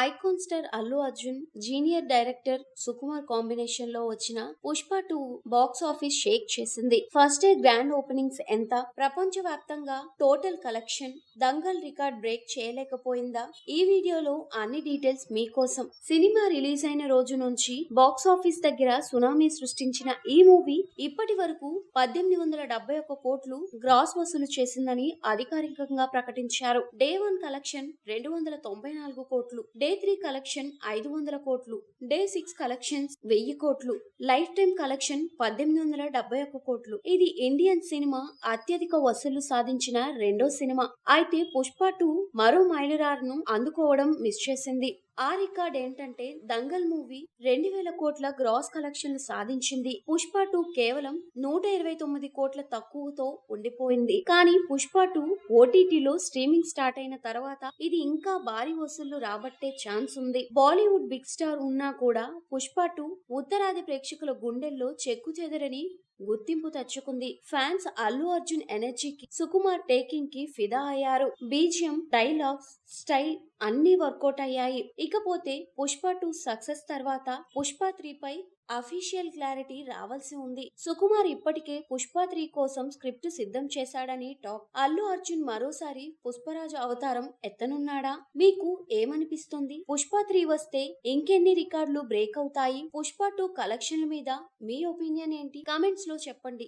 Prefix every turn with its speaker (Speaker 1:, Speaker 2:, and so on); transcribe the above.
Speaker 1: Icon star Allu Arjun, junior director Sukumar combination లో వచ్చిన Pushpa 2 box office Sheikh చేసింది. ఫస్ట్ డే గ్రాండ్ ఓపెనింగ్స్ ఎంత, ప్రపంచ వ్యాప్తంగా total collection, Dangal record break చేయలేకపోయిందా? ఈ వీడియోలో అన్ని డీటెయిల్స్ మీకోసం. సినిమా రిలీజ్ అయిన రోజు నుంచి బాక్స్ ఆఫీస్ దగ్గర సునామీ సృష్టించిన ఈ మూవీ ఇప్పటి వరకు 1871 కోట్లు గ్రాస్ వసూలు చేసిందని అధికారికంగా ప్రకటించారు. డే 1 కలెక్షన్ 294 కోట్లు, డే 3 కలెక్షన్ 500 కోట్లు, డే 6 కలెక్షన్స్ 1000 కోట్లు, లైఫ్ టైమ్ కలెక్షన్ 1871 కోట్లు. ఇది ఇండియన్ సినిమా అత్యధిక వసూలు సాధించిన రెండో సినిమా. అయితే పుష్ప 2 మరో మైలురాయిని అందుకోవడం మిస్ చేసింది. ఆ రికార్డ్ ఏంటంటే దంగల్ మూవీ 2000 కోట్ల గ్రాస్ కలెక్షన్లు సాధించింది. పుష్ప 2 కేవలం 129 కోట్ల తక్కువతో ఉండిపోయింది. కానీ పుష్ప 2 ఓటీటీలో స్ట్రీమింగ్ స్టార్ట్ అయిన తర్వాత ఇది ఇంకా భారీ వసూళ్లు రాబట్టే ఛాన్స్ ఉంది. బాలీవుడ్ బిగ్ స్టార్ ఉన్నా కూడా పుష్ప 2 ఉత్తరాది ప్రేక్షకుల గుండెల్లో చెక్కు చెదరని గుర్తింపు తెచ్చుకుంది. ఫ్యాన్స్ అల్లు అర్జున్ ఎనర్జీకి, సుకుమార్ టేకింగ్ కి ఫిదా అయ్యారు. బీజిఎం, డైలాగ్స్, స్టైల్ అన్ని వర్కౌట్ అయ్యాయి. ఇకపోతే పుష్ప 2 సక్సెస్ తర్వాత పుష్ప 3 పై అఫీషియల్ క్లారిటీ రావాల్సి ఉంది. సుకుమార్ ఇప్పటికే పుష్ప 3 కోసం స్క్రిప్ట్ సిద్ధం చేశాడని టాక్. అల్లు అర్జున్ మరోసారి పుష్పరాజు అవతారం ఎత్తనున్నాడా? మీకు ఏమనిపిస్తుంది? పుష్ప 3 వస్తే ఇంకెన్ని రికార్డులు బ్రేక్ అవుతాయి? పుష్ప 2 కలెక్షన్ల మీద మీ ఒపీనియన్ ఏంటి? కామెంట్స్ లో చెప్పండి.